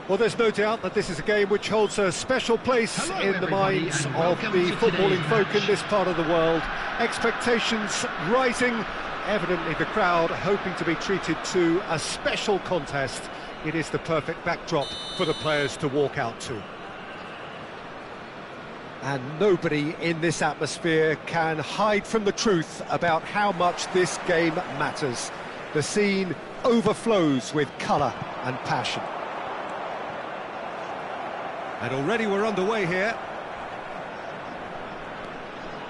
Well, there's no doubt that this is a game which holds a special place in the minds of the footballing folk in this part of the world. Expectations rising, evidently the crowd hoping to be treated to a special contest. It is the perfect backdrop for the players to walk out to. And nobody in this atmosphere can hide from the truth about how much this game matters. The scene overflows with colour and passion. And already we're underway here.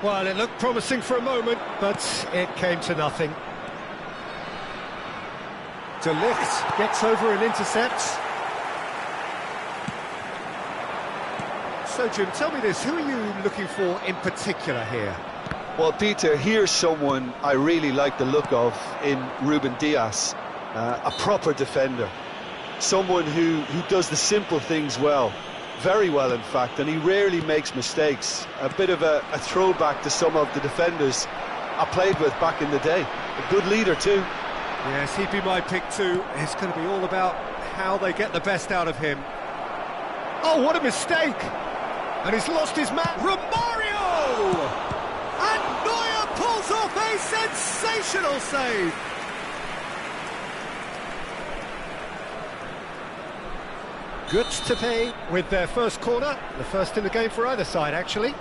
Well, it looked promising for a moment, but it came to nothing. De Ligt gets over and intercepts. So, Jim, tell me this, who are you looking for in particular here? Well, Peter, here's someone I really like the look of in Ruben Dias, a proper defender. Someone who does the simple things well. very well in fact, and he rarely makes mistakes. A bit of a throwback to some of the defenders I played with back in the day. A good leader too. Yes, he'd be my pick too. It's going to be all about how they get the best out of him. Oh, what a mistake! And he's lost his man. Romario! And Neuer pulls off a sensational save. Good to pay with their first corner. The first in the game for either side, actually.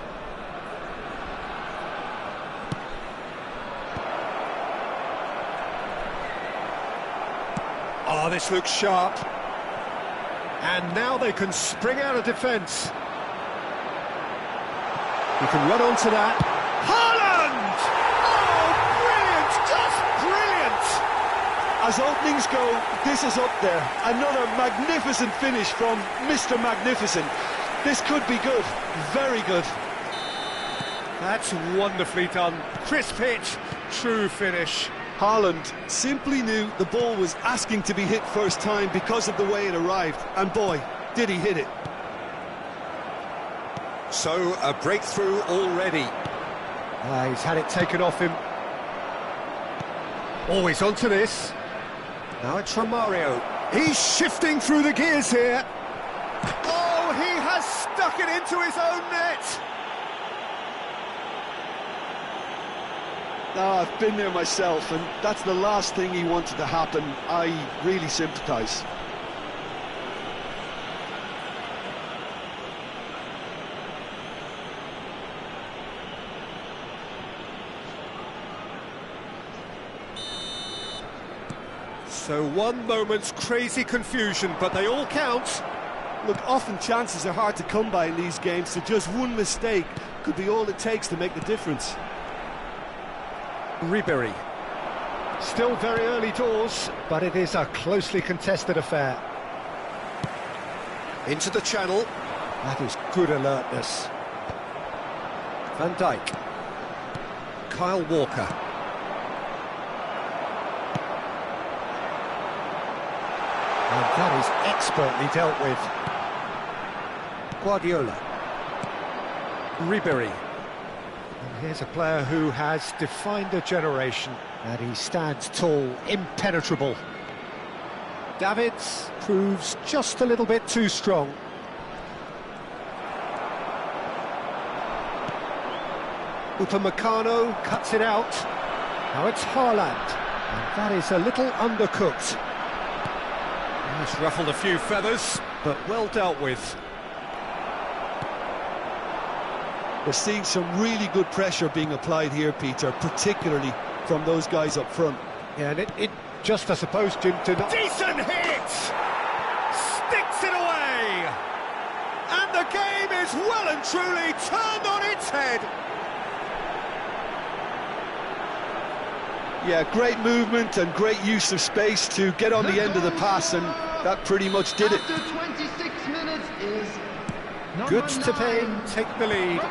Oh, this looks sharp. And now they can spring out of defence. He can run onto that. Haaland! Oh, brilliant! Just brilliant! As openings go, this is up there. Another magnificent finish from Mr. Magnificent. This could be good. Very good. That's wonderfully done. Crisp hit, true finish. Haaland simply knew the ball was asking to be hit first time because of the way it arrived. And boy, did he hit it. So, a breakthrough already. He's had it taken off him. Always onto this. Now it's Romario. He's shifting through the gears here. Oh, he has stuck it into his own net. Oh, I've been there myself, and that's the last thing he wanted to happen. I really sympathise. So one moment's crazy confusion, but they all count. Look, often chances are hard to come by in these games, so just one mistake could be all it takes to make the difference. Ribery. Still very early doors, but it is a closely contested affair. Into the channel. That is good alertness. Van Dijk. Kyle Walker. And that is expertly dealt with. Guardiola. Ribery. And here's a player who has defined a generation, and he stands tall, impenetrable. Davids proves just a little bit too strong. Upamecano cuts it out. Now it's Haaland, and that is a little undercooked. It's ruffled a few feathers, but well dealt with. We're seeing some really good pressure being applied here, Peter, particularly from those guys up front. Yeah, and it just, I suppose, Jim, to not... Decent hit! Sticks it away! And the game is well and truly turned on its head! Yeah, great movement and great use of space to get on the end of the pass, and that pretty much did it. After 26 minutes is Good to pay, take the lead.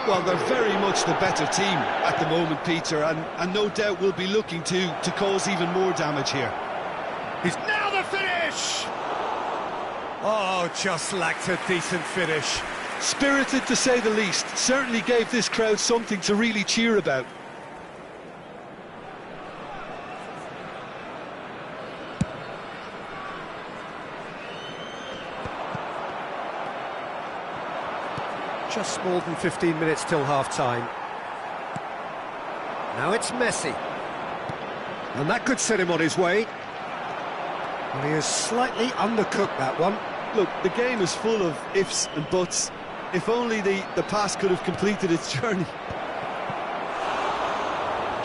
Well, they're very much the better team at the moment, Peter, and no doubt will be looking to cause even more damage here. He's now the finish! Oh, just lacked a decent finish. Spirited to say the least, certainly gave this crowd something to really cheer about. Just more than 15 minutes till half-time. Now it's Messi. And that could set him on his way. Well, he has slightly undercooked that one. Look, the game is full of ifs and buts. If only the pass could have completed its journey.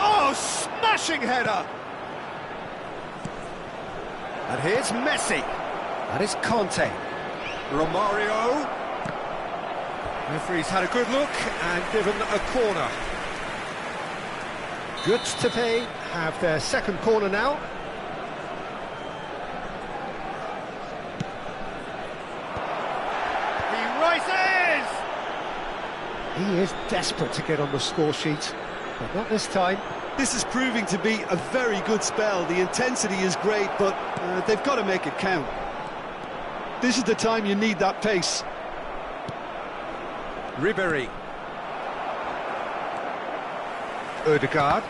Oh, smashing header! And here's Messi. That is Conte. Romario. Referee's had a good look and given a corner. Good to pay have their second corner now. He rises! He is desperate to get on the score sheet, but not this time. This is proving to be a very good spell. The intensity is great, but they've got to make it count. This is the time you need that pace. Ribéry. Ødegaard.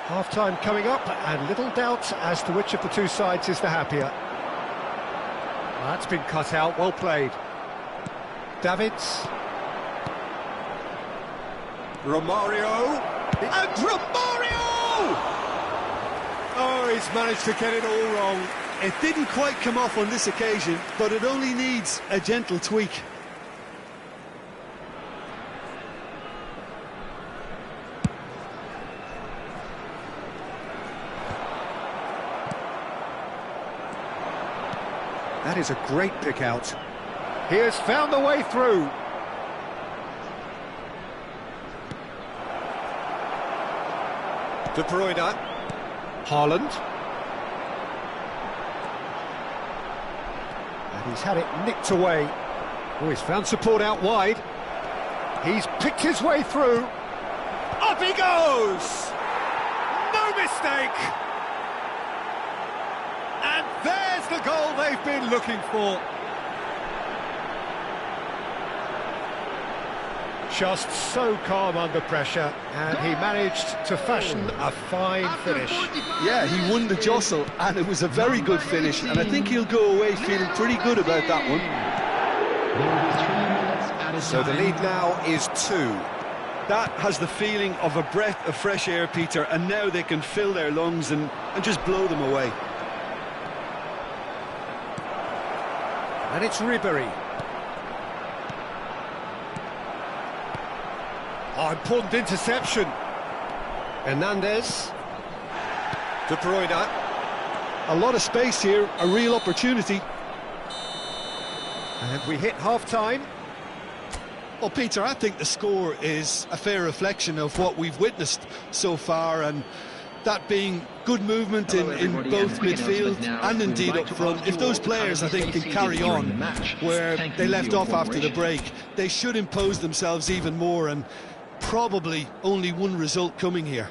Half-time coming up, and little doubt as to which of the two sides is the happier. That's been cut out, well played. Davids. Romario. And Romario! Oh, he's managed to get it all wrong. It didn't quite come off on this occasion, but it only needs a gentle tweak. That is a great pick out. He has found the way through. De Bruyne. Haaland. And he's had it nicked away. Oh, he's found support out wide. He's picked his way through. Up he goes! No mistake! And there's the goal they've been looking for. Just so calm under pressure, and he managed to fashion a fine finish. Yeah, he won the jostle, and it was a very good finish, and I think he'll go away feeling pretty good about that one. So the lead now is 2. That has the feeling of a breath of fresh air, Peter, and now they can fill their lungs and just blow them away. And it's Ribéry. Oh, important interception. Hernandez. De Bruyne. A lot of space here, a real opportunity. And we hit half-time. Well, Peter, I think the score is a fair reflection of what we've witnessed so far, and that being good movement in both midfield and indeed up front. If those players, I think, can carry on where they left off after the break, they should impose themselves even more, and probably only one result coming here.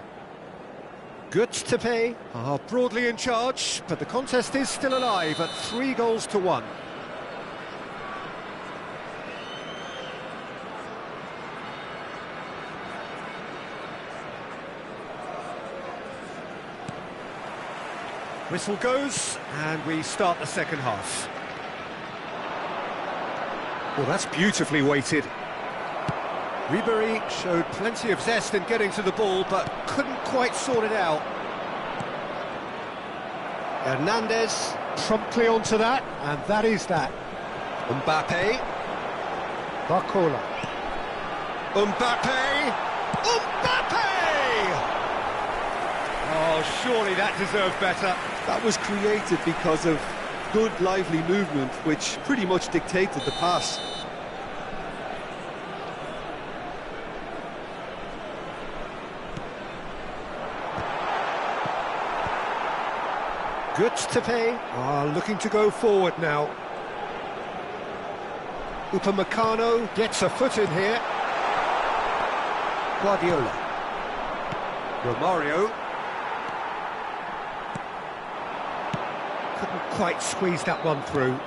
Tepe are broadly in charge, but the contest is still alive at 3-1. Whistle goes, and we start the second half. Well, that's beautifully weighted. Ribéry showed plenty of zest in getting to the ball, but couldn't quite sort it out. Hernandez promptly onto that, and that is that. Mbappe. Barcola. Mbappe! Oh, surely that deserved better. That was created because of good, lively movement, which pretty much dictated the pass. Tepe are looking to go forward now. Upamecano gets a foot in here. Guardiola. Romario. Couldn't quite squeeze that one through.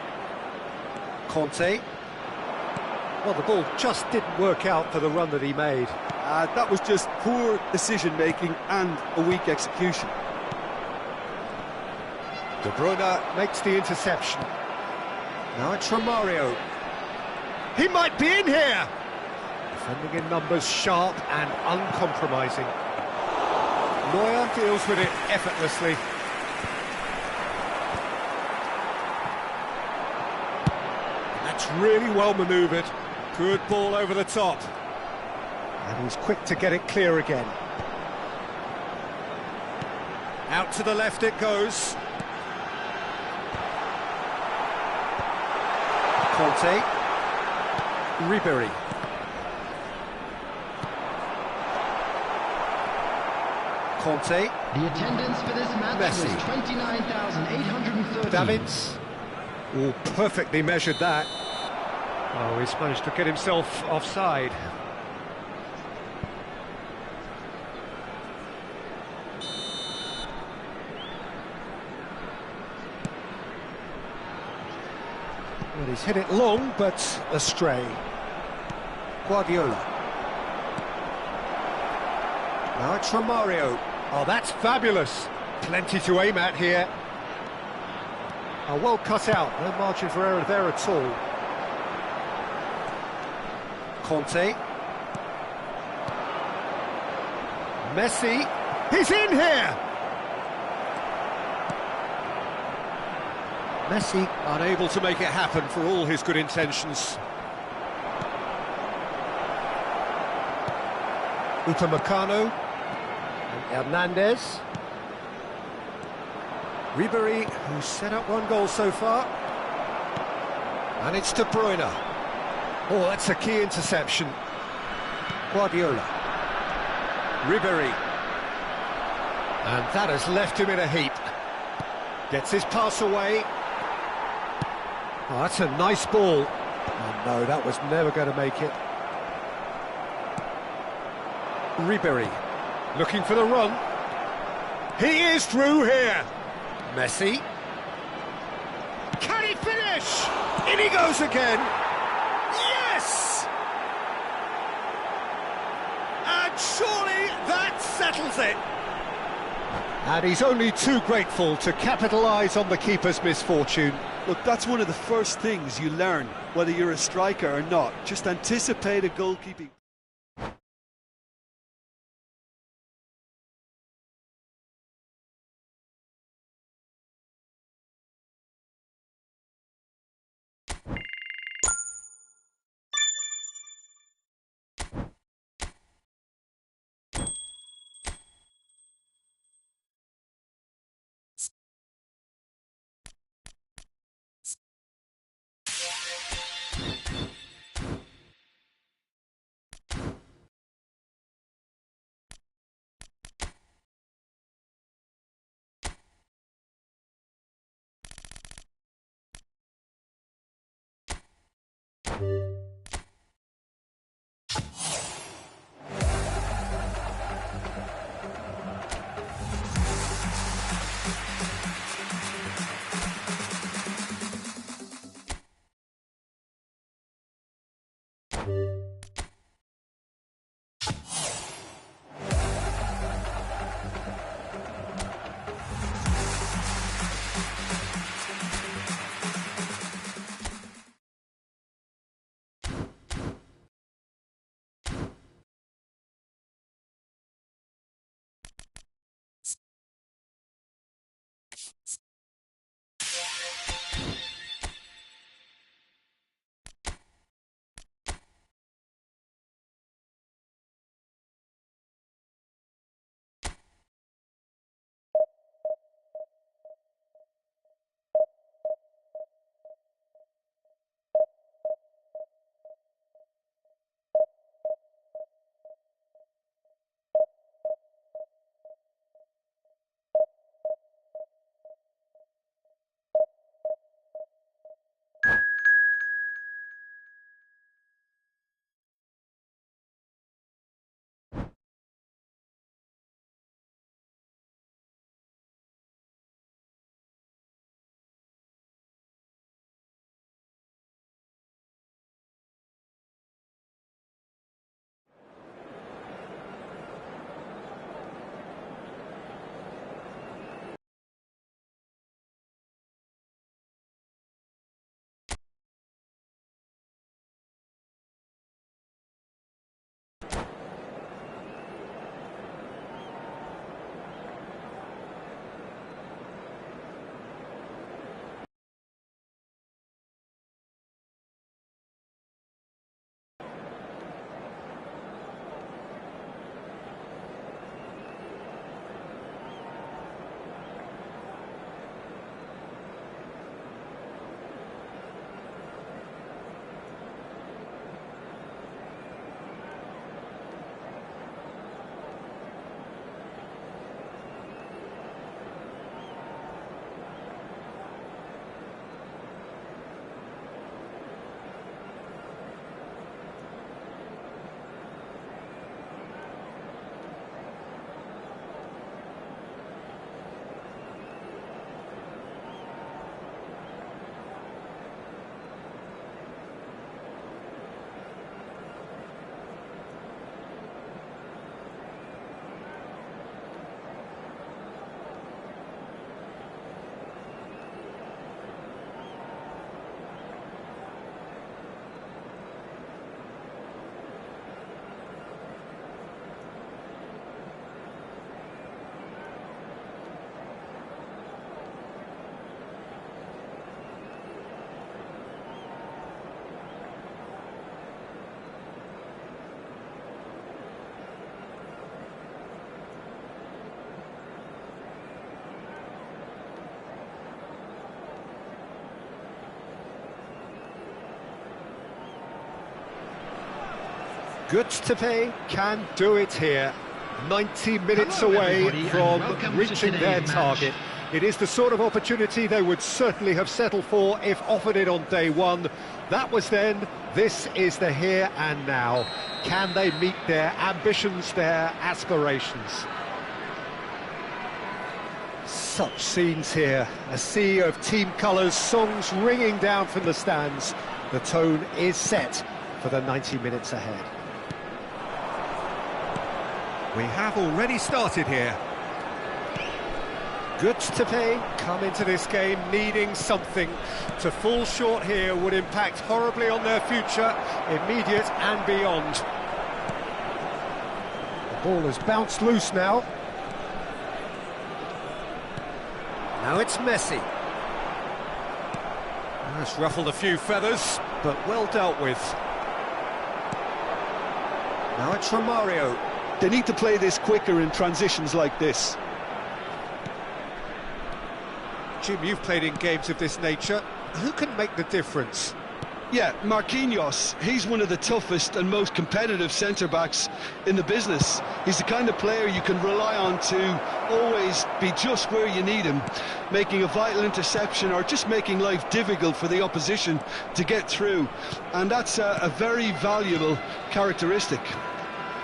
Conte. Well, the ball just didn't work out for the run that he made. That was just poor decision-making and a weak execution. De Bruyne makes the interception. Now it's Romario. He might be in here! Defending in numbers, sharp and uncompromising. Neuer deals with it effortlessly. That's really well manoeuvred. Good ball over the top. And he's quick to get it clear again. Out to the left it goes. Conte. Ribéry. Conte. The attendance for this match Messi. was 29,830. Davids. Oh, perfectly measured that. Oh, he's managed to get himself offside. Well, he's hit it long, but astray. Guardiola. Now it's from Mario. Oh, that's fabulous. Plenty to aim at here. Oh, well cut out. No margin for error there at all. Conte. Messi. He's in here! Messi unable to make it happen for all his good intentions. Upamecano. And Hernandez. Ribery, who's set up one goal so far. And it's De Bruyne. Oh, that's a key interception. Guardiola. Ribery. And that has left him in a heap. Gets his pass away. Oh, that's a nice ball. Oh no, that was never going to make it. Ribery. Looking for the run. He is through here. Messi. Can he finish? In he goes again. Yes! And surely that settles it. And he's only too grateful to capitalise on the keeper's misfortune. Look, that's one of the first things you learn, whether you're a striker or not. Just anticipate a goalkeeping. Goods to pay can do it here. 90 minutes Hello, away everybody, and from welcome to reaching their today's target. match. It is the sort of opportunity they would certainly have settled for if offered it on day one. That was then, this is the here and now. Can they meet their ambitions, their aspirations? Such scenes here, a sea of team colours, songs ringing down from the stands. The tone is set for the 90 minutes ahead. We have already started here. Goods to pay come into this game needing something. To fall short here would impact horribly on their future, immediate and beyond. The ball has bounced loose now. Now it's Messi. That's ruffled a few feathers, but well dealt with. Now it's Romario. They need to play this quicker in transitions like this. Jim, you've played in games of this nature. Who can make the difference? Yeah, Marquinhos, he's one of the toughest and most competitive centre-backs in the business. He's the kind of player you can rely on to always be just where you need him, making a vital interception or just making life difficult for the opposition to get through. And that's a very valuable characteristic.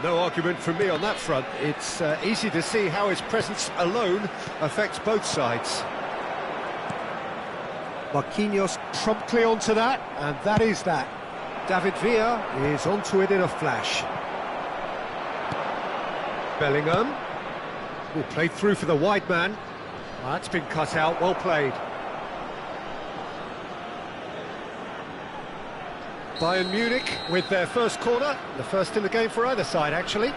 No argument from me on that front. It's easy to see how his presence alone affects both sides. Marquinhos promptly onto that, and that is that. David Villa is onto it in a flash. Bellingham will play through for the wide man. Well, that's been cut out, well played. Bayern Munich with their first corner, the first in the game for either side, actually.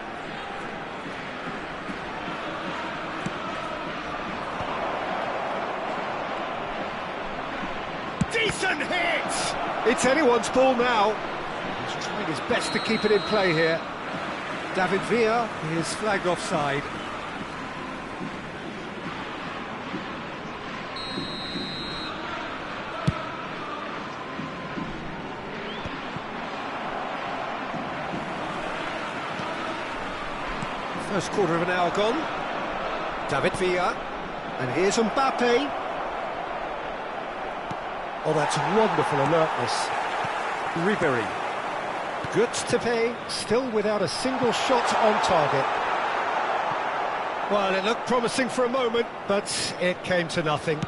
Decent hit! It's anyone's ball now. He's trying his best to keep it in play here. David Villa is flagged offside. First quarter of an hour gone. David Villa. And here's Mbappe. Oh, that's wonderful alertness. Ribery. Goods to pay, still without a single shot on target. Well, it looked promising for a moment, but it came to nothing.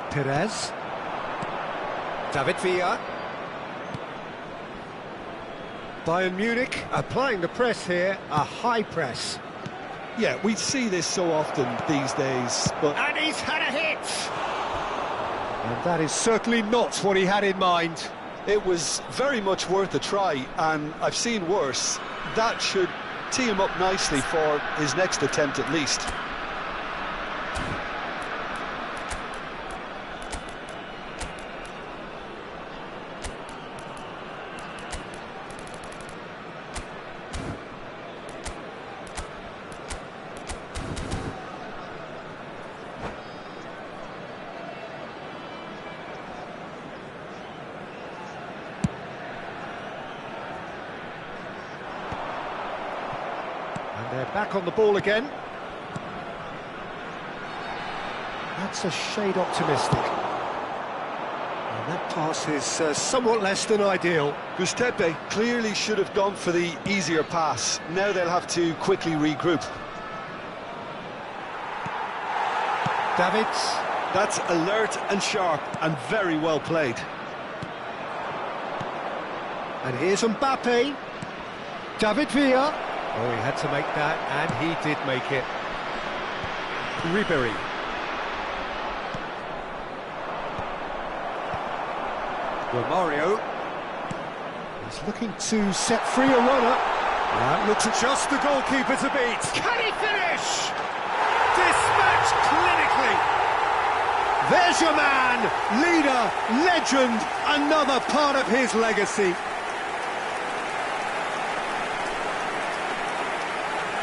Perez. David Villa. Bayern Munich applying the press here, a high press. Yeah, we see this so often these days, but... And he's had a hit! And that is certainly not what he had in mind. It was very much worth a try, and I've seen worse. That should tee him up nicely for his next attempt at least. And they're back on the ball again. That's a shade optimistic. And that pass is somewhat less than ideal. Gustepe clearly should have gone for the easier pass. Now they'll have to quickly regroup. Davids. That's alert and sharp and very well played. And here's Mbappe. David Villa. Oh, he had to make that, and he did make it. Ribery. Romario. He's looking to set free a runner. That looks just the goalkeeper to beat. Can he finish? Dispatched clinically. There's your man, leader, legend, another part of his legacy.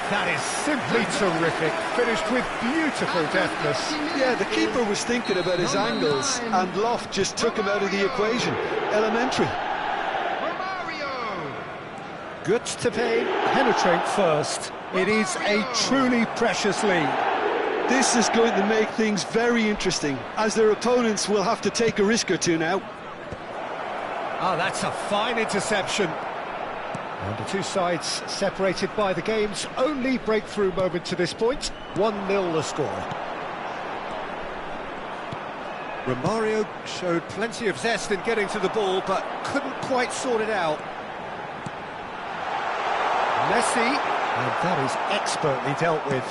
That is simply terrific, finished with beautiful deftness. Yeah, the keeper was thinking about his angles, and Loft just took him out of the equation. Elementary. Good to pay, penetrate first. It is a truly precious lead. This is going to make things very interesting, as their opponents will have to take a risk or two now. Oh, that's a fine interception. And the two sides separated by the game's only breakthrough moment to this point. 1-0 the score. Romario showed plenty of zest in getting to the ball, but couldn't quite sort it out. Messi, and that is expertly dealt with.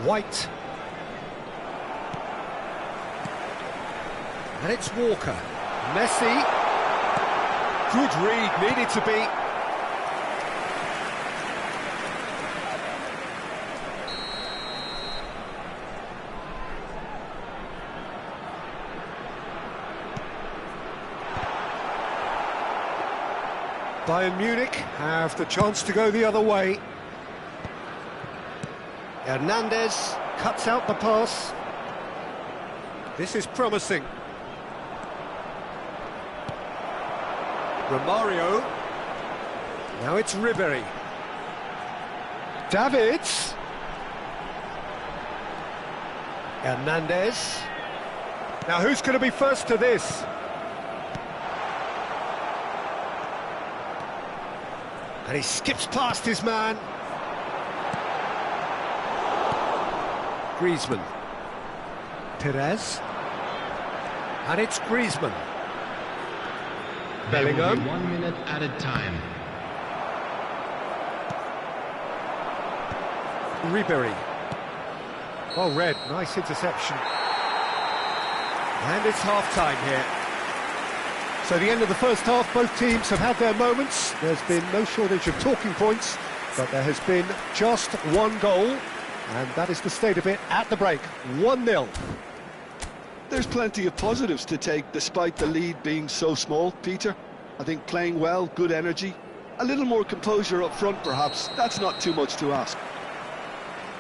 White. And it's Walker. Messi. Good read, needed to be. Bayern Munich have the chance to go the other way. Hernandez cuts out the pass. This is promising. Romario. Now it's Ribery. Davids. Hernandez. Now who's going to be first to this? And he skips past his man. Griezmann. Perez. And it's Griezmann. Bellingham. 1 minute added time. Ribery. Well read, nice interception. And it's half-time here. So the end of the first half, both teams have had their moments. There's been no shortage of talking points, but there has been just one goal, and that is the state of it at the break. 1-0. There's plenty of positives to take despite the lead being so small, Peter. I think playing well, good energy, a little more composure up front perhaps, that's not too much to ask.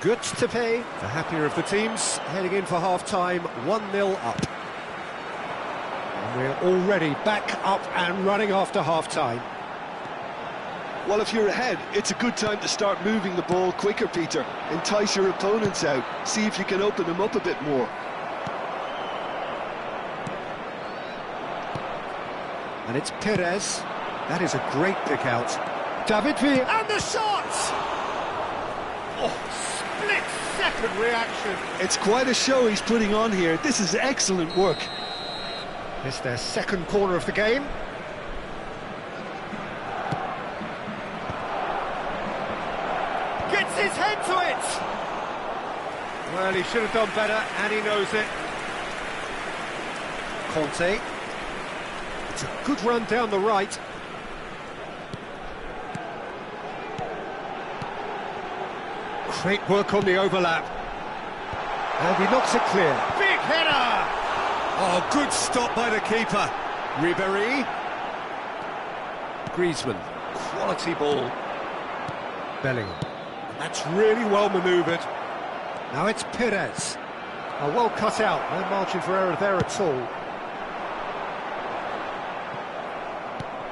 Good to pay. The happier of the teams heading in for half-time, 1-0 up. And we're already back up and running after half-time. Well, if you're ahead, it's a good time to start moving the ball quicker, Peter. Entice your opponents out, see if you can open them up a bit more. And it's Perez. That is a great pick out. David Villa. And the shot! Oh, split-second reaction. It's quite a show he's putting on here. This is excellent work. It's their second corner of the game. Gets his head to it! Well, he should have done better, and he knows it. Conte. It's a good run down the right. Great work on the overlap. And he knocks it clear. Big header! Oh, good stop by the keeper. Ribery. Griezmann. Quality ball. Bellingham. That's really well manoeuvred. Now it's Perez. Well cut out. No margin for error there at all.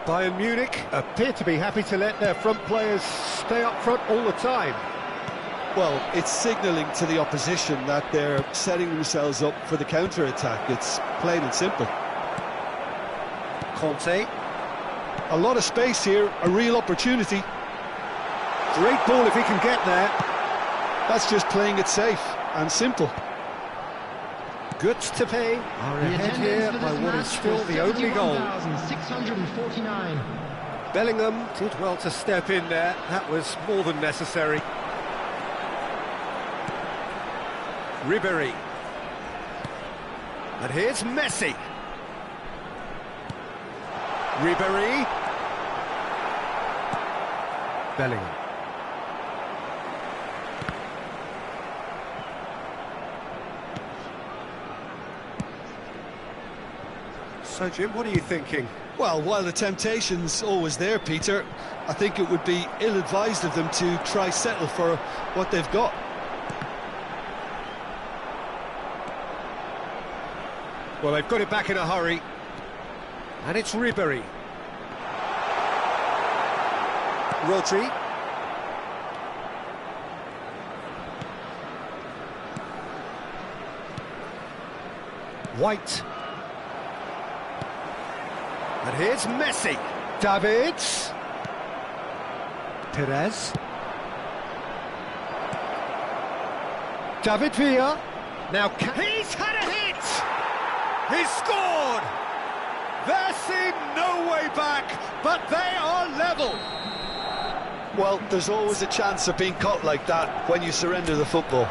Bayern Munich appear to be happy to let their front players stay up front all the time. Well, it's signalling to the opposition that they're setting themselves up for the counter-attack. It's plain and simple. Conte. A lot of space here, a real opportunity. Great ball if he can get there. That's just playing it safe and simple. Good to pay. Are ahead here by what is still the only goal. 649. Bellingham did well to step in there. That was more than necessary. Ribery. And here's Messi. Ribery. Bellingham. So, Jim, what are you thinking? Well, while the temptation's always there, Peter, I think it would be ill-advised of them to try settle for what they've got. Well, they've got it back in a hurry. And it's Ribery. Rodri. White. And here's Messi. Davids. Perez. David Villa. Now he's had a hit! He's scored! There seemed no way back, but they are level. Well, there's always a chance of being caught like that when you surrender the football.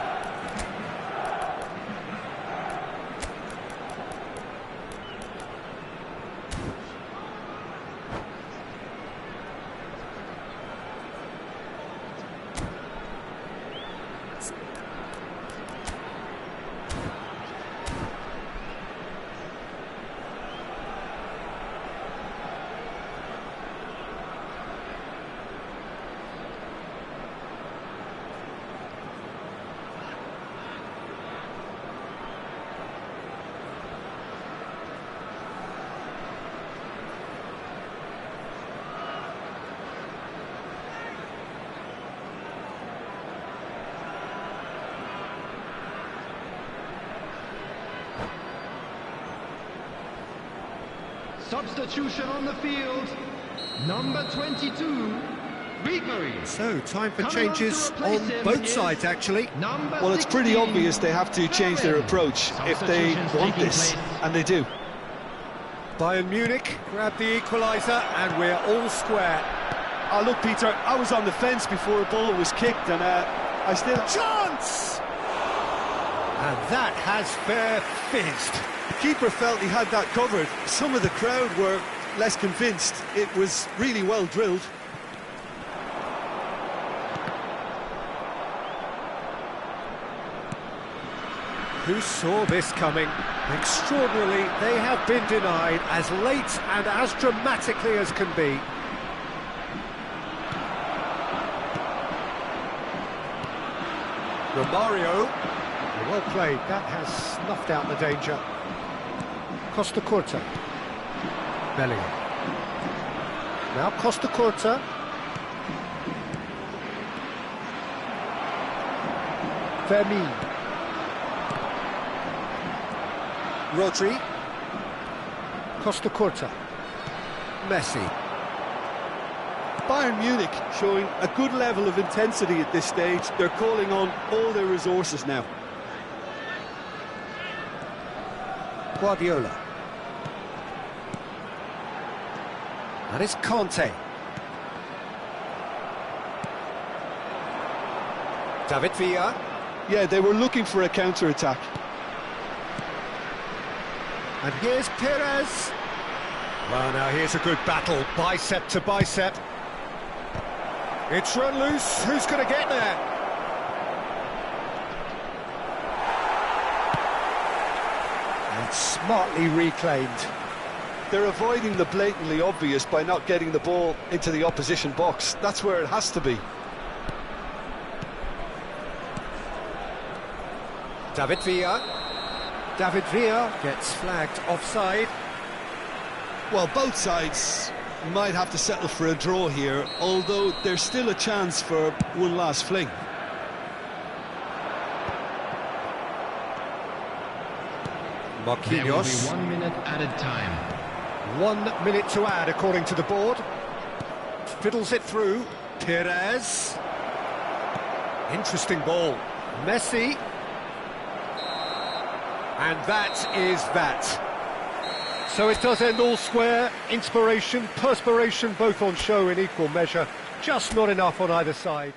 Substitution on the field. Number 22, Ribery. So, time for changes on both sides, actually. Well, it's pretty obvious they have to change their approach if they want this, and they do. Bayern Munich grab the equaliser, and we're all square. Oh, look, Peter, I was on the fence before a ball was kicked, and I still... Chance! And that has fair fizzed. The keeper felt he had that covered. Some of the crowd were less convinced. It was really well drilled. Who saw this coming? Extraordinarily, they have been denied as late and as dramatically as can be. Romario, well played, that has snuffed out the danger. Costa Curta. Bellingham. Now Costa Curta. Fermin. Rodri. Costa Curta. Messi. Bayern Munich showing a good level of intensity at this stage. They're calling on all their resources now. Guardiola. And it's Conte. David Villa. Yeah, they were looking for a counter-attack. And here's Perez. Well, now here's a good battle, bicep to bicep. It's run loose, who's going to get there? And smartly reclaimed. They're avoiding the blatantly obvious by not getting the ball into the opposition box. That's where it has to be. David Villa. David Villa gets flagged offside. Well, both sides might have to settle for a draw here, although there's still a chance for one last fling. Marquinhos. There will be 1 minute added time. 1 minute to add, according to the board. Fiddles it through. Perez. Interesting ball. Messi. And that is that. So it does end all square. Inspiration, perspiration, both on show in equal measure. Just not enough on either side.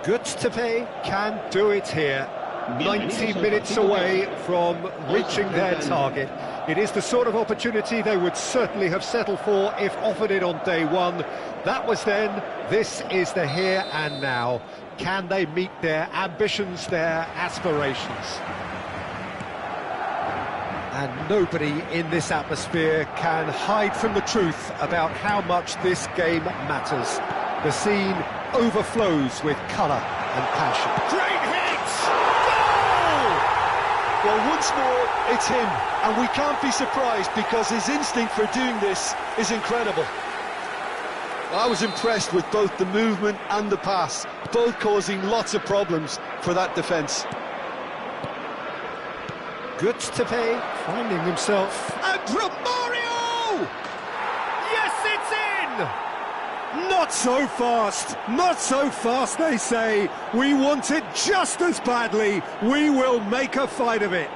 Goods to pay can do it here. 90 minutes away from reaching their target. It is the sort of opportunity they would certainly have settled for if offered it on day one. That was then, this is the here and now. Can they meet their ambitions, their aspirations? And nobody in this atmosphere can hide from the truth about how much this game matters. The scene overflows with colour and passion. Great hit! Goal! Well, once more, it's him, and we can't be surprised because his instinct for doing this is incredible. I was impressed with both the movement and the pass, both causing lots of problems for that defence. Goods to pay, finding himself. And Romario! Yes, it's in! Not so fast, not so fast, they say. We want it just as badly. We will make a fight of it.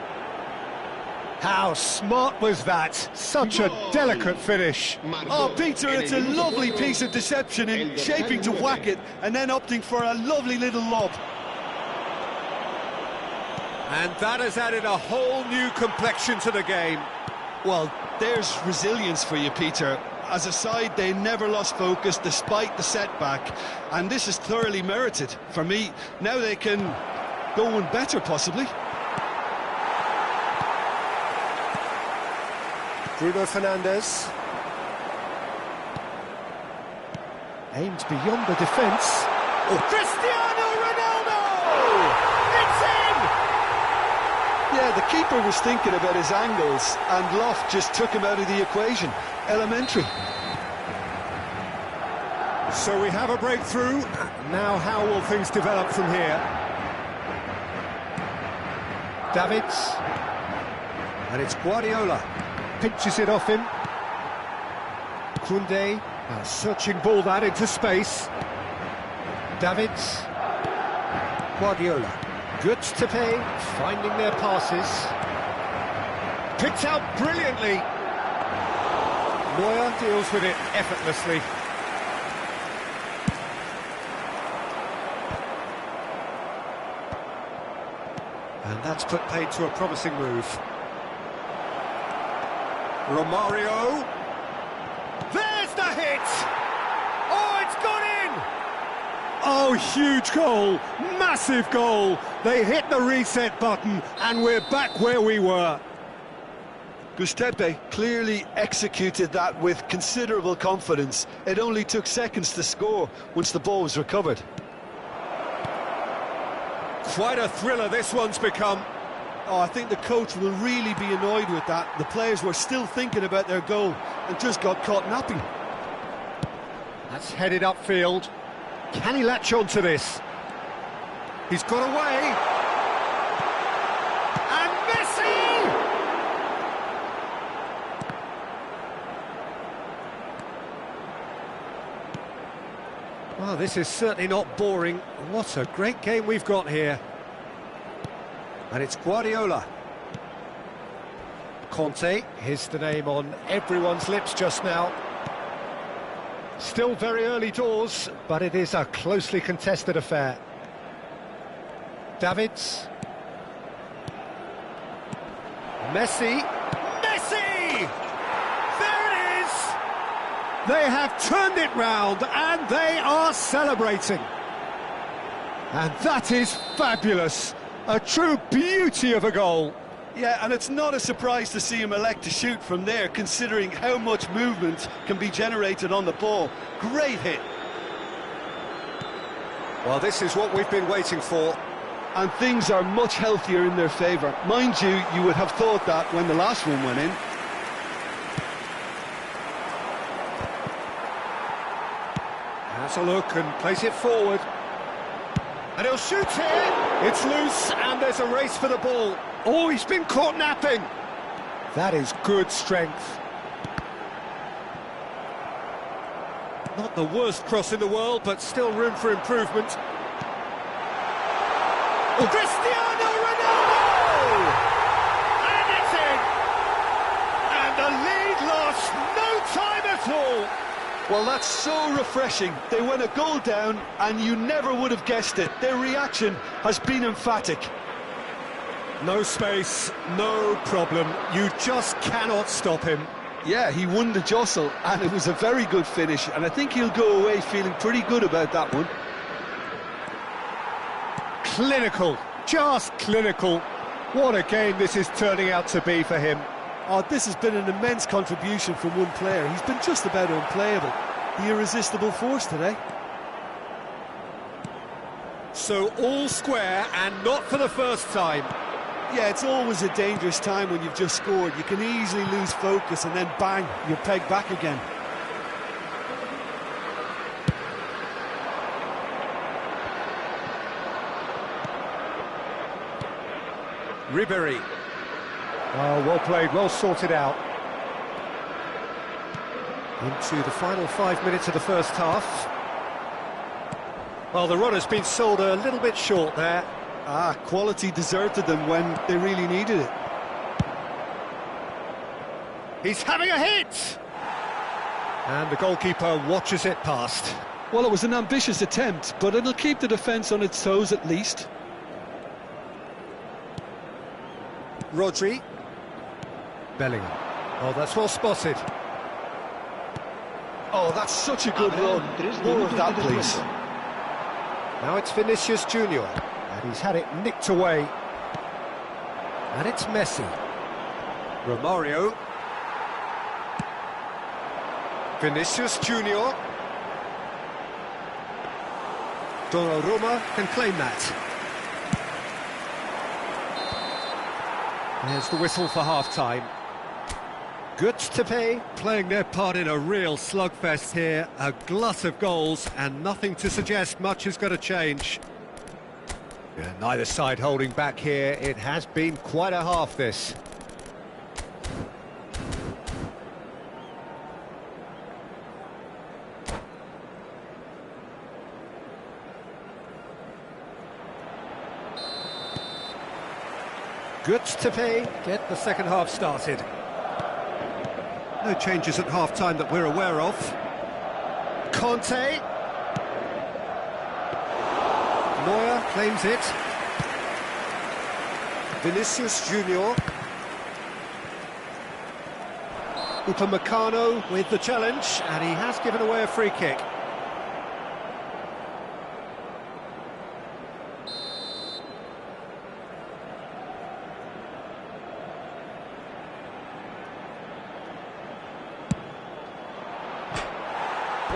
How smart was that? Such a delicate finish. Oh, Peter, it's a lovely piece of deception in shaping to whack it and then opting for a lovely little lob. And that has added a whole new complexion to the game. Well, there's resilience for you, Peter. As a side, they never lost focus despite the setback, and this is thoroughly merited. For me, now they can go one better, possibly. Bruno Fernandes. Aimed beyond the defence. Oh, Cristiano Ronaldo! It's in! Yeah, the keeper was thinking about his angles, and Loft just took him out of the equation. Elementary. So we have a breakthrough. Now how will things develop from here? Davids. And it's Guardiola. Pinches it off him. Koundé. A searching ball that into space. Davids. Guardiola. Goods to pay. Finding their passes. Picked out brilliantly. Neuer deals with it effortlessly. And that's put paid to a promising move. Romario. There's the hit! Oh, it's gone in! Oh, huge goal! Massive goal! They hit the reset button and we're back where we were. Giuseppe clearly executed that with considerable confidence. It only took seconds to score once the ball was recovered. Quite a thriller this one's become. Oh, I think the coach will really be annoyed with that. The players were still thinking about their goal and just got caught napping. That's headed upfield. Can he latch on to this? He's got away. And Messi! Well, this is certainly not boring. What a great game we've got here. And it's Guardiola. Conte, here's the name on everyone's lips just now. Still very early doors, but it is a closely contested affair. Davids. Messi. Messi! There it is! They have turned it round and they are celebrating. And that is fabulous. A true beauty of a goal. Yeah, and it's not a surprise to see him elect to shoot from there, considering how much movement can be generated on the ball. Great hit. Well, this is what we've been waiting for. And things are much healthier in their favour. Mind you, you would have thought that when the last one went in. Has a look and plays it forward. And he'll shoot here. It's loose and there's a race for the ball. Oh, he's been caught napping. That is good strength. Not the worst cross in the world, but still room for improvement. Oh, Cristiano Ronaldo! And it's in! And the lead lost no time at all. Well, that's so refreshing. They went a goal down, and you never would have guessed it. Their reaction has been emphatic. No space, no problem. You just cannot stop him. Yeah, he won the jostle, and it was a very good finish, and I think he'll go away feeling pretty good about that one. Clinical, just clinical. What a game this is turning out to be for him. Oh, this has been an immense contribution from one player. He's been just about unplayable. The irresistible force today. So all square, and not for the first time. Yeah, it's always a dangerous time when you've just scored. You can easily lose focus and then bang, you're pegged back again. Ribery. Oh, well played, well sorted out. Into the final 5 minutes of the first half. Well, the run has been sold a little bit short there. Quality deserted them when they really needed it. He's having a hit! And the goalkeeper watches it past. Well, it was an ambitious attempt, but it'll keep the defence on its toes at least. Rodri. Bellingham. Oh, that's well spotted. Oh, that's such a good run. More of that, please. Now it's Vinicius Junior, and he's had it nicked away. And it's Messi. Romario. Vinicius Junior. Donnarumma can claim that. There's the whistle for half-time. Good to pay, playing their part in a real slugfest here. A glut of goals, and nothing to suggest much is going to change. Yeah, neither side holding back here. It has been quite a half, this. Good to pay, get the second half started. No changes at half-time that we're aware of. Conte. Neuer claims it. Vinicius Junior. Upamecano with the challenge, and he has given away a free kick.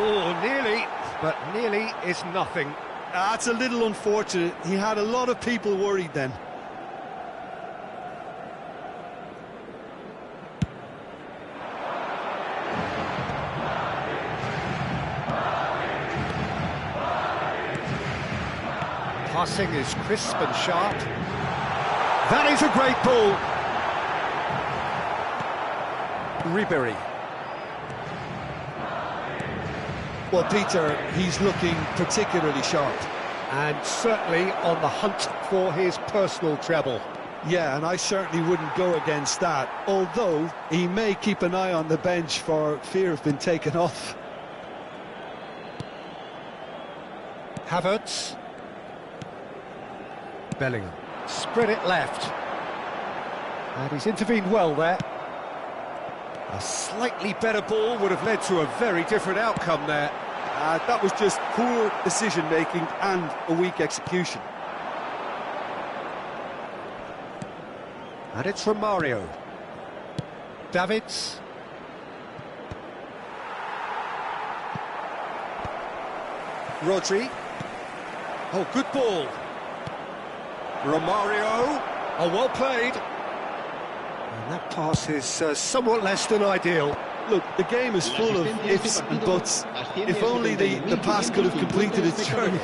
Oh, nearly, but nearly is nothing. That's a little unfortunate. He had a lot of people worried then. Passing is crisp and sharp. That is a great ball. Ribery. Well, Peter, he's looking particularly sharp. And certainly on the hunt for his personal treble. Yeah, and I certainly wouldn't go against that, although he may keep an eye on the bench for fear of being taken off. Havertz. Bellingham. Spread it left. And he's intervened well there. A slightly better ball would have led to a very different outcome there. That was just poor decision-making and a weak execution. And it's Romario. Davids. Rodri. Oh, good ball. Romario. Oh, well played. And that pass is somewhat less than ideal. Look, the game is full of ifs and buts. If only the pass could have completed its journey.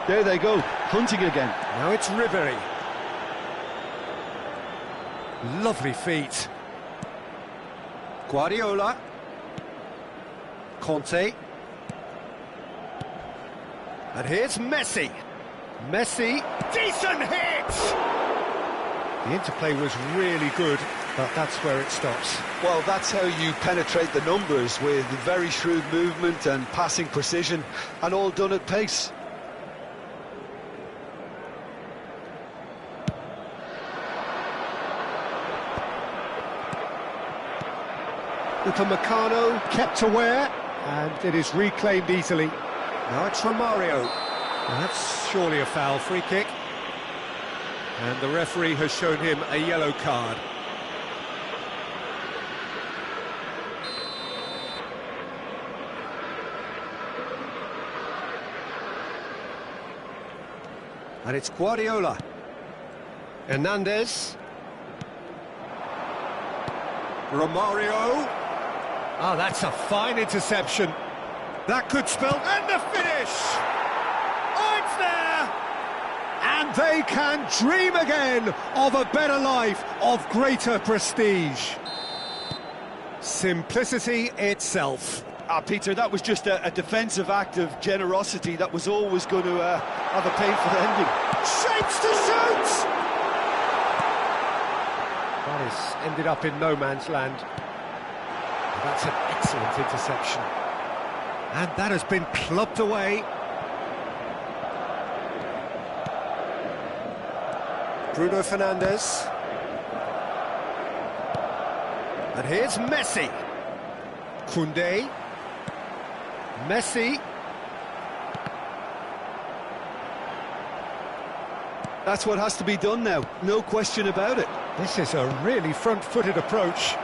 There they go, hunting again. Now it's Ribery. Lovely feet. Guardiola. Conte. And here's Messi. Messi, decent hit! The interplay was really good. but that's where it stops. Well, that's how you penetrate the numbers, with very shrewd movement and passing precision, and all done at pace. Upamecano kept aware, and it is reclaimed easily. Now it's Romario. Now that's surely a foul. Free kick. And the referee has shown him a yellow card. And it's Guardiola. Hernandez. Romario. Ah, that's a fine interception. That could spell... And the finish! Oh, it's there! And they can dream again of a better life, of greater prestige. Simplicity itself. Peter, that was just a defensive act of generosity that was always going to have a painful ending. Shapes to shoot! That has ended up in no man's land. That's an excellent interception. And that has been clubbed away. Bruno Fernandes. And here's Messi. Koundé. Messi. That's what has to be done now, no question about it. This is a really front-footed approach.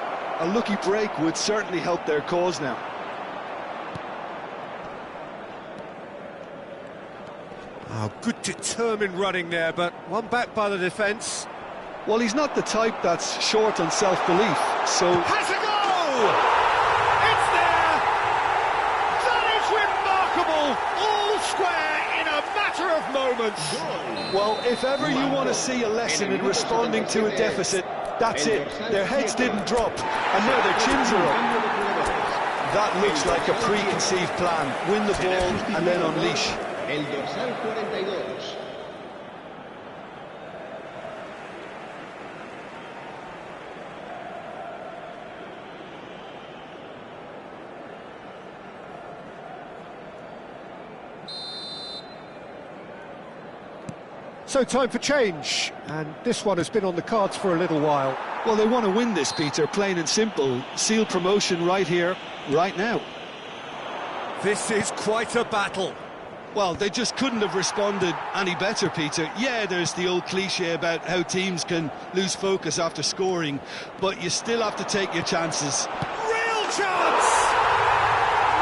A lucky break would certainly help their cause now. Oh, good determined running there, but one back by the defence. Well, he's not the type that's short on self-belief, so... Has a goal! It's there! That is remarkable! All square in a matter of moments. Well, if ever you want to see a lesson in responding to a deficit, that's it. Their heads didn't drop, and now their chins are up. That looks like a preconceived plan. Win the ball and then unleash. El dorsal 42. So time for change, and this one has been on the cards for a little while. Well, they want to win this, Peter, plain and simple. Seal promotion right here, right now. This is quite a battle. Well, they just couldn't have responded any better, Peter. Yeah, there's the old cliche about how teams can lose focus after scoring, but you still have to take your chances. Real chance!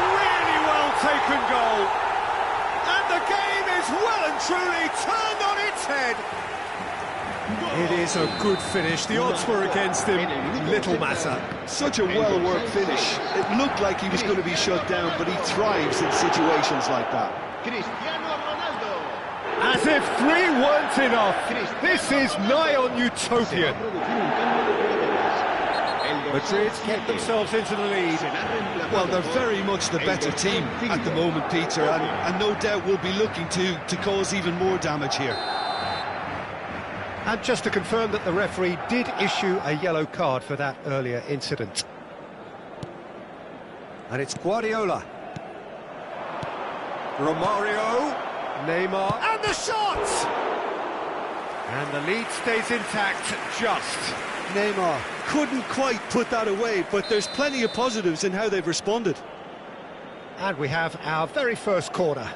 Really well taken goal. And the game is well and truly turned on its head. It is a good finish. The odds were against him. Little matter. Such a well-worked finish. It looked like he was going to be shut down, but he thrives in situations like that. As if three weren't enough. This is nigh on utopian. Madrid get themselves into the lead. Well, they're very much the better team at the moment, Peter, and no doubt will be looking to cause even more damage here. And just to confirm that the referee did issue a yellow card for that earlier incident. And it's Guardiola. Romario. Neymar. And the shot! And the lead stays intact, just. Neymar couldn't quite put that away, but there's plenty of positives in how they've responded. And we have our very first corner.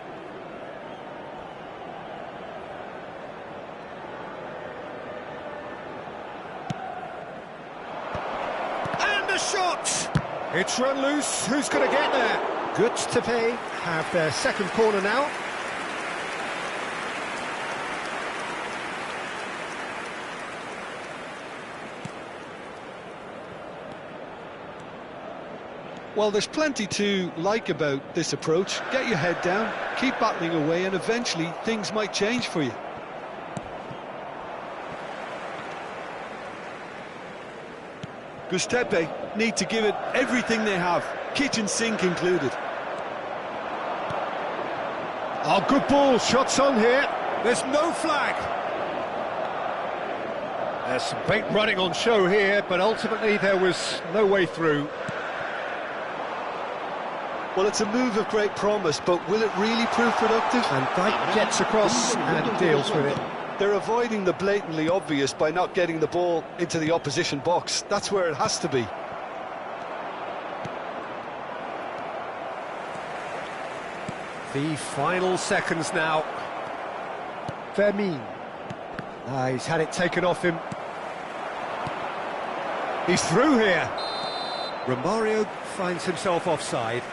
And the shot! It's run loose. Who's going to get there? Good to pay. Have their second corner now. Well, there's plenty to like about this approach. Get your head down, keep battling away, and eventually things might change for you. Giuseppe need to give it everything they have, kitchen sink included. Oh, good ball, shots on here. There's no flag. There's some great running on show here, but ultimately there was no way through. Well, it's a move of great promise, but will it really prove productive? And Dyke gets across and deals with it. They're avoiding the blatantly obvious by not getting the ball into the opposition box. That's where it has to be. The final seconds now. Vermin. He's had it taken off him. He's through here. Romario finds himself offside.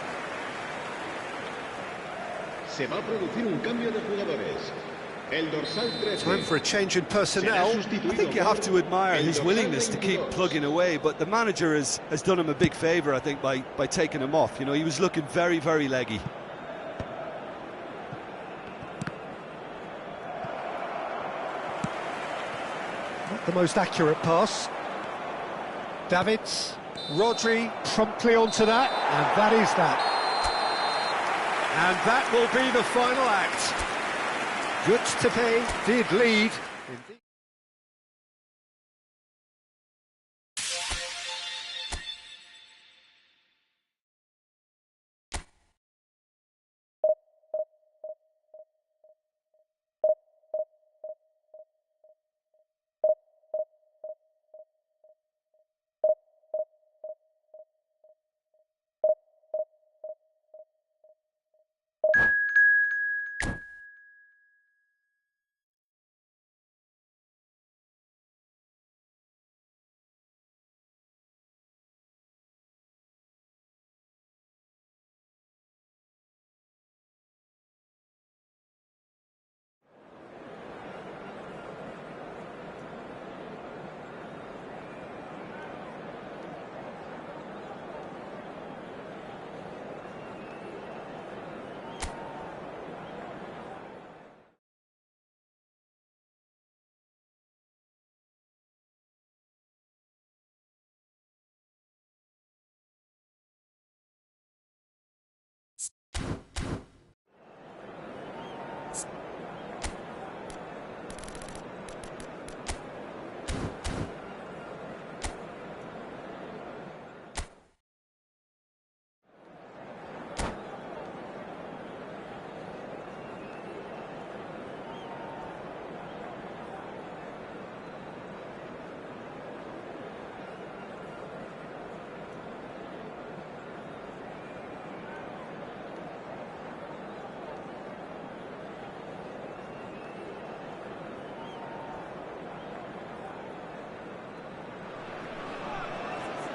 Se va a producir un cambio de jugadores. El dorsal 13. Time for a change in personnel. I think you have to admire his willingness to keep plugging away, but the manager has done him a big favour, I think, by taking him off. You know, he was looking very, very leggy. Not the most accurate pass. Davids, Rodri promptly onto that, and that is that. And that will be the final act. Tepe did lead.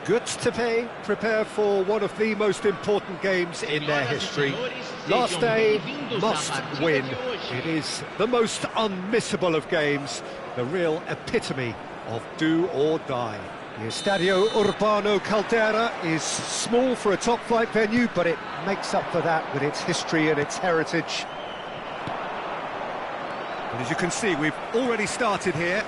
Tepe prepare for one of the most important games in their history. Last day, must win. It is the most unmissable of games, the real epitome of do or die. The Estadio Urbano Caldera is small for a top-flight venue, but it makes up for that with its history and its heritage. And as you can see, we've already started here.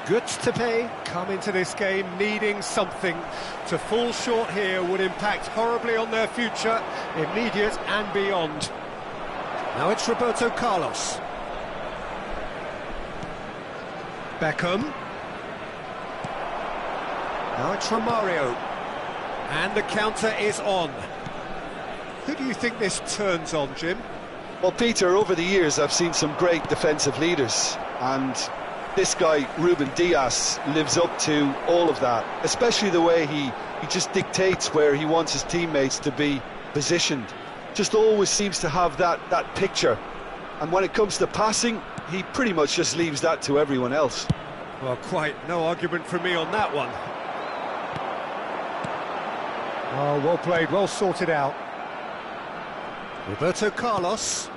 Tepe come into this game needing something. To fall short here would impact horribly on their future, immediate and beyond. Now it's Roberto Carlos. Beckham. Now it's Romario. And the counter is on. Who do you think this turns on, Jim? Well, Peter, over the years I've seen some great defensive leaders, and this guy, Ruben Dias, lives up to all of that, especially the way he just dictates where he wants his teammates to be positioned. Just always seems to have that picture. And when it comes to passing, he pretty much just leaves that to everyone else. Well, quite no argument from me on that one. Oh, well played, well sorted out. Roberto Carlos.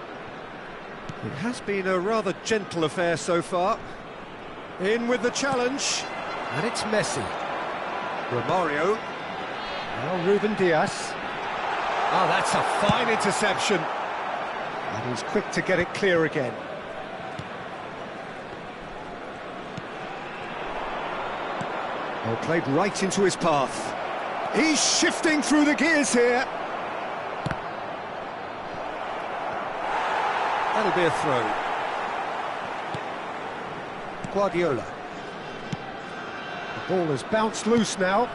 It has been a rather gentle affair so far. In with the challenge, and it's Messi. Romario. Now Ruben Dias. Oh, that's a fine interception. And he's quick to get it clear again. Well played right into his path. He's shifting through the gears here. That'll be a throw. Guardiola. The ball has bounced loose now.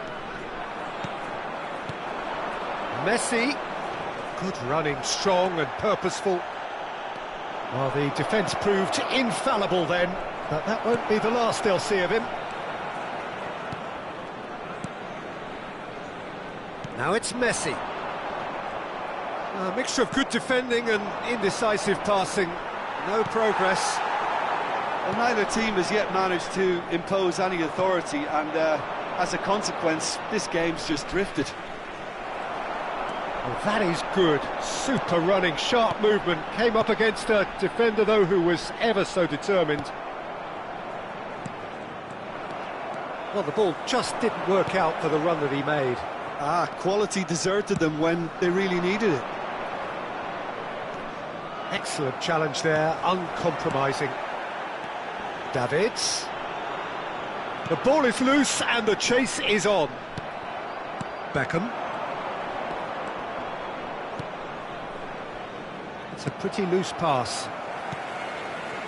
Messi. Good running, strong and purposeful. Well, the defence proved infallible then, but that won't be the last they'll see of him. Now it's Messi. A mixture of good defending and indecisive passing. No progress. Well, neither team has yet managed to impose any authority, and as a consequence, this game's just drifted. Well, that is good. Super running, sharp movement. Came up against a defender, though, who was ever so determined. Well, the ball just didn't work out for the run that he made. Quality deserted them when they really needed it. Excellent challenge there, uncompromising. Davids. The ball is loose and the chase is on. Beckham. It's a pretty loose pass.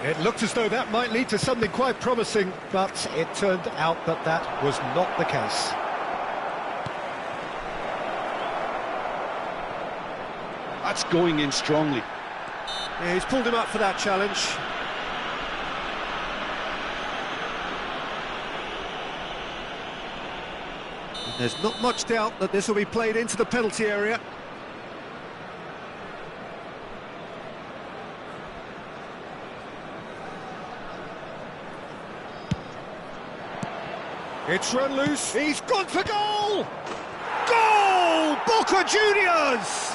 It looked as though that might lead to something quite promising, but it turned out that that was not the case. That's going in strongly. Yeah, he's pulled him up for that challenge. And there's not much doubt that this will be played into the penalty area. It's run loose. He's gone for goal! Goal! Boca Juniors!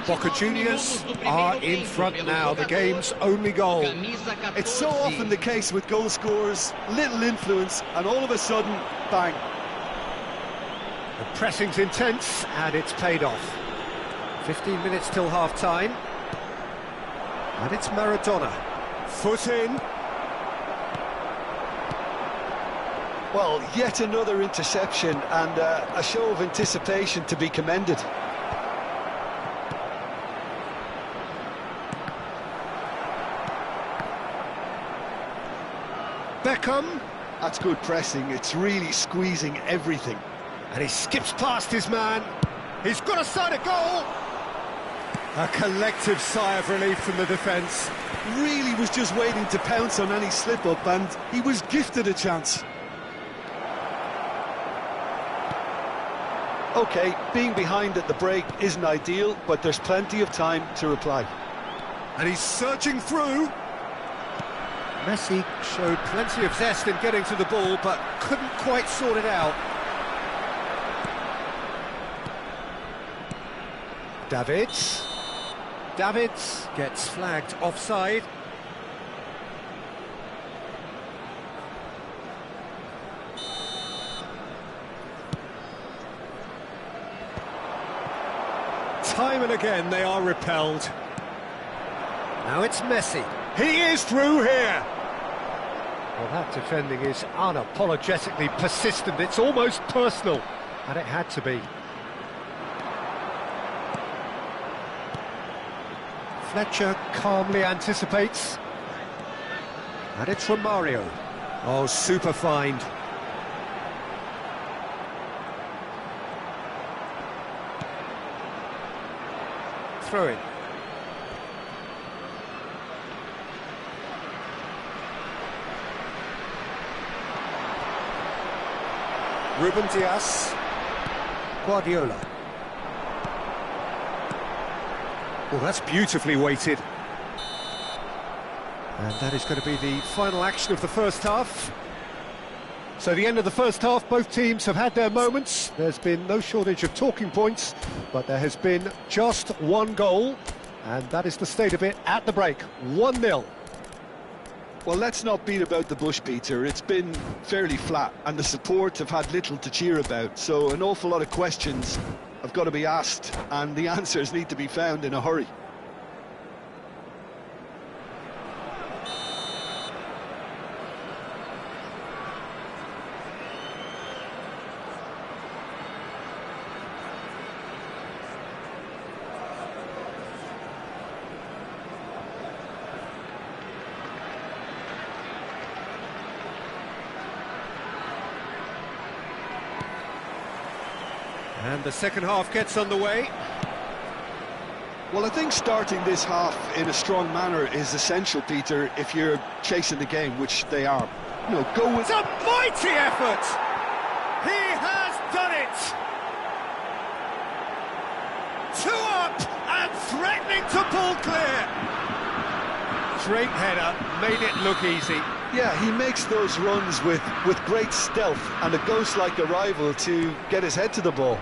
Boca Juniors are in front now, the game's only goal. It's so often the case with goal scorers, little influence, and all of a sudden, bang. The pressing's intense, and it's paid off. 15 minutes till half-time. And it's Maradona. Foot in. Well, yet another interception, and a show of anticipation to be commended. Beckham. That's good pressing, it's really squeezing everything. And he skips past his man. He's got a side of goal. A collective sigh of relief from the defence. Really was just waiting to pounce on any slip-up, and he was gifted a chance. OK, being behind at the break isn't ideal, but there's plenty of time to reply. And he's surging through. Messi showed plenty of zest in getting to the ball, but couldn't quite sort it out. Davids. Davids gets flagged offside. Time and again they are repelled. Now it's Messi. He is through here. Well, that defending is unapologetically persistent. It's almost personal, and it had to be. Fletcher calmly anticipates. And it's Romario. Oh, super find. Throw in. Ruben Dias. Guardiola. Well, that's beautifully weighted. And that is going to be the final action of the first half. So the end of the first half, both teams have had their moments. There's been no shortage of talking points, but there has been just one goal, and that is the state of it at the break. 1-0. Well, let's not beat about the bush, Peter. It's been fairly flat, and the support have had little to cheer about, so an awful lot of questions have got to be asked, and the answers need to be found in a hurry. And the second half gets underway. Well, I think starting this half in a strong manner is essential, Peter, if you're chasing the game, which they are. You know, go with... It's a mighty effort! He has done it! 2 up and threatening to pull clear. Great header, made it look easy. Yeah, he makes those runs with great stealth and a ghost-like arrival to get his head to the ball.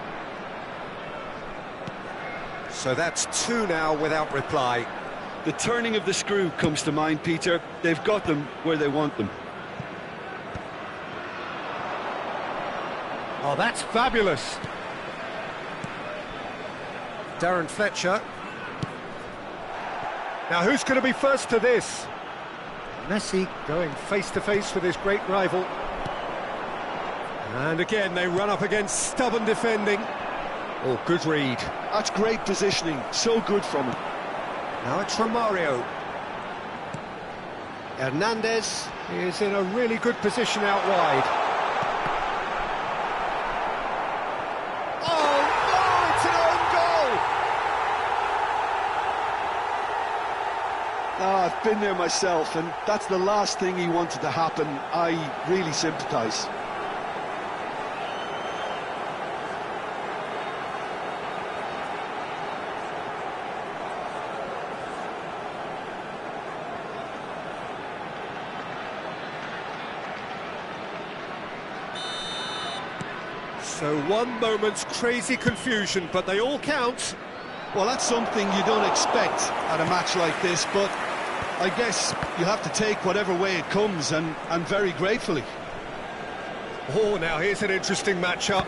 So that's 2 now without reply. The turning of the screw comes to mind, Peter. They've got them where they want them. Oh, that's fabulous. Darren Fletcher. Now, who's going to be first to this? Messi going face-to-face with his great rival. And again, they run up against stubborn defending. Oh, good read. That's great positioning. So good from him. Now it's Romario. Hernandez is in a really good position out wide. Oh, no, it's an own goal! Ah, I've been there myself, and that's the last thing he wanted to happen. I really sympathise. So 1 moment's crazy confusion, but they all count. Well, that's something you don't expect at a match like this, but I guess you have to take whatever way it comes, and very gratefully. Oh, now here's an interesting matchup.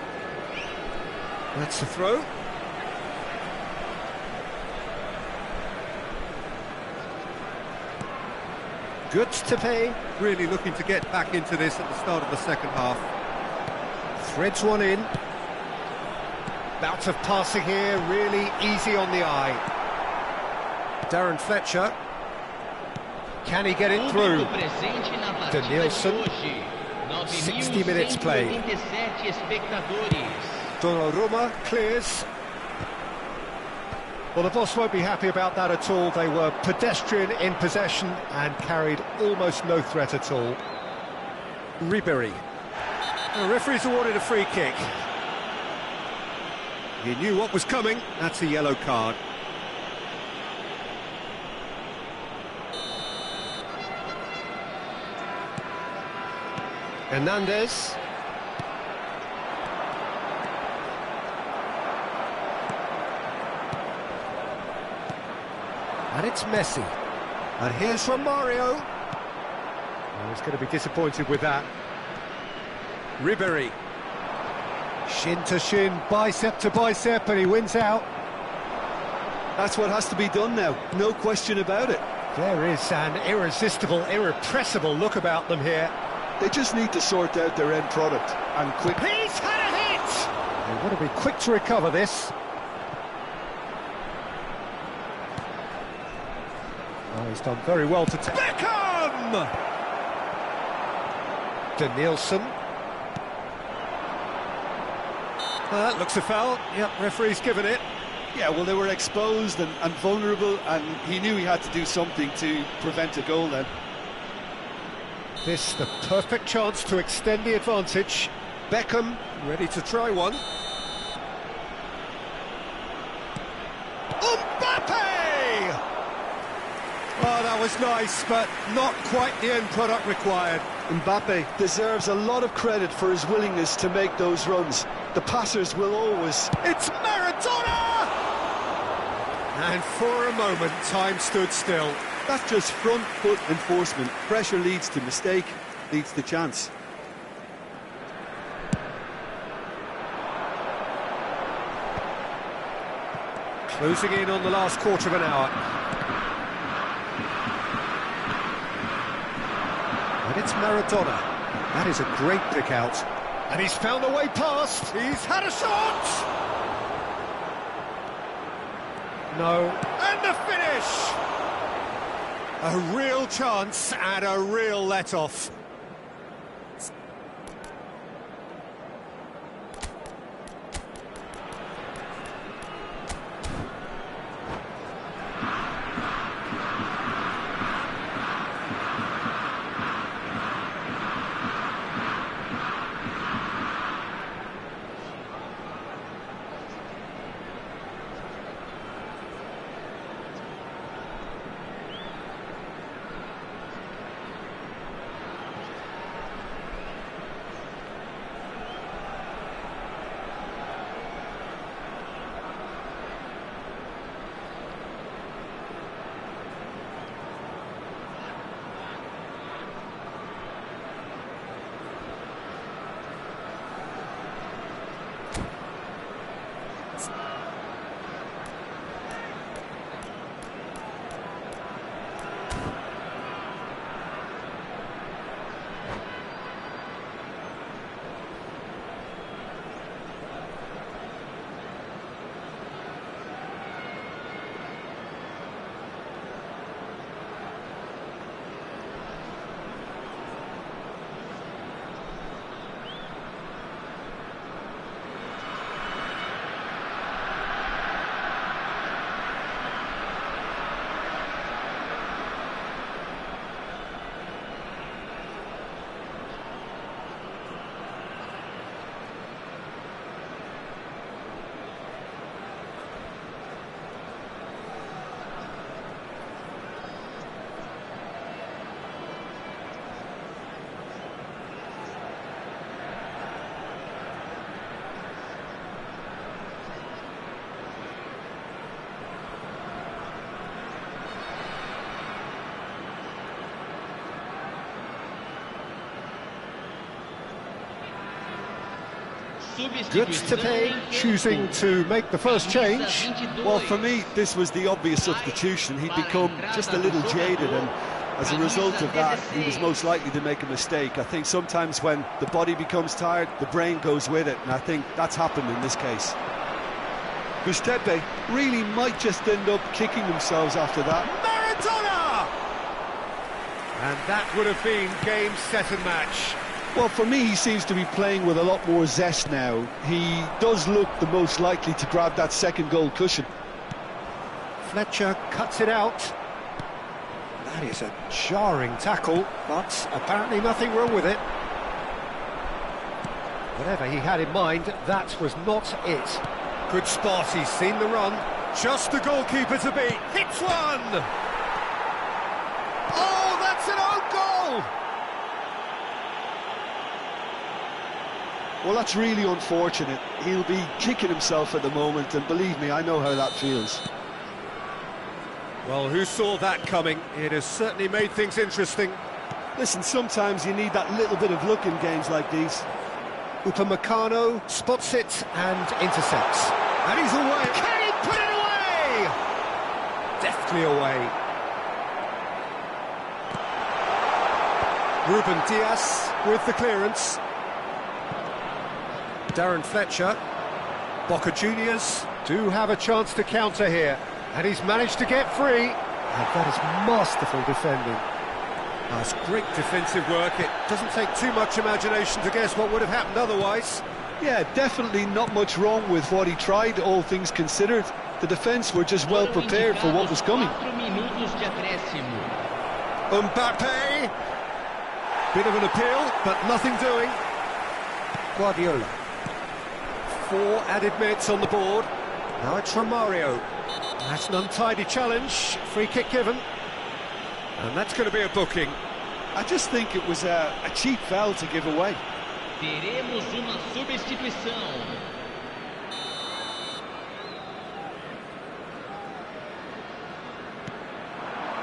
That's the throw. Goods to pay. Really looking to get back into this at the start of the second half. Threads one in. Bouts of passing here, really easy on the eye. Darren Fletcher. Can he get it through? Danielson. 60 minutes played. Donnarumma clears. Well, the boss won't be happy about that at all. They were pedestrian in possession and carried almost no threat at all. Ribery. The referee's awarded a free kick. He knew what was coming. That's a yellow card. Hernandez. And it's Messi. And here's Romario. Oh, he's going to be disappointed with that. Ribery. Shin to shin, bicep to bicep, and he wins out. That's what has to be done now, no question about it. There is an irresistible, irrepressible look about them here. They just need to sort out their end product, and quick. He's had a hit! They want to be quick to recover this. Oh, he's done very well to take. Beckham! Danielson. That looks a foul. Yep, referee's given it. Yeah, well, they were exposed and vulnerable, and he knew he had to do something to prevent a goal then. This the perfect chance to extend the advantage. Beckham ready to try one. Mbappe! Oh, that was nice, but not quite the end product required. Mbappe deserves a lot of credit for his willingness to make those runs. The passers will always... It's Maradona! And for a moment, time stood still. That's just front foot enforcement. Pressure leads to mistake, leads to chance. Closing in on the last quarter of an hour. And it's Maradona. That is a great pick out. And he's found a way past. He's had a shot! No. And the finish! A real chance and a real let-off. Good choosing to make the first change. Well, for me, this was the obvious substitution. He'd become just a little jaded, and as a result of that, he was most likely to make a mistake. I think sometimes when the body becomes tired, the brain goes with it, and I think that's happened in this case. Gustepe really might just end up kicking themselves after that. Maradona! And that would have been game, set and match. Well, for me, he seems to be playing with a lot more zest now. He does look the most likely to grab that second goal cushion. Fletcher cuts it out. That is a jarring tackle, but apparently nothing wrong with it. Whatever he had in mind, that was not it. Good spot, he's seen the run. Just the goalkeeper to beat. Hits one! Oh, that's an own goal! Well, that's really unfortunate. He'll be kicking himself at the moment, and believe me, I know how that feels. Well, who saw that coming? It has certainly made things interesting. Listen, sometimes you need that little bit of luck in games like these. Upamecano spots it and intercepts. And he's away. Can he put it away? Deftly away. Ruben Diaz with the clearance. Darren Fletcher. Boca Juniors do have a chance to counter here. And he's managed to get free. And that is masterful defending. That's great defensive work. It doesn't take too much imagination to guess what would have happened otherwise. Yeah, definitely not much wrong with what he tried, all things considered. The defence were just well prepared for what was coming. Mbappe. Bit of an appeal, but nothing doing. Guardiola. 4 added minutes on the board. Now it's Romario. That's an untidy challenge. Free kick given. And that's going to be a booking. I just think it was a cheap foul to give away. Teremos uma substituição.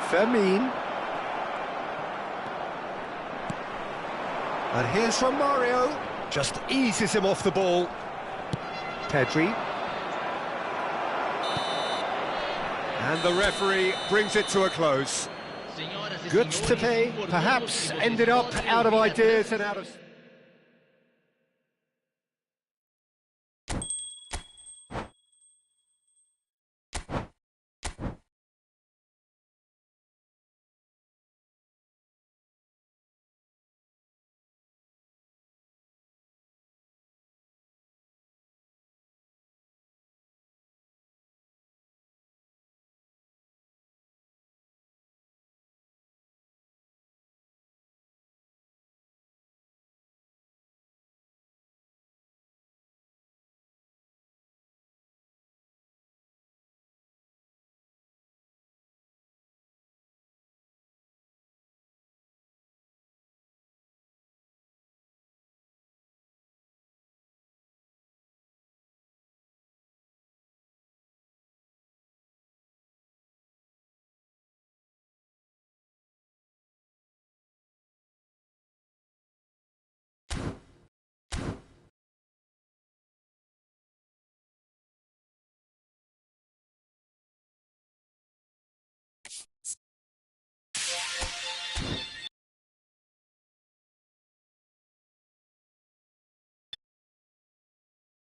Fermin. And here's Romario. Just eases him off the ball. Pedri. And the referee brings it to a close. Good to pay, perhaps ended up out of ideas and out of...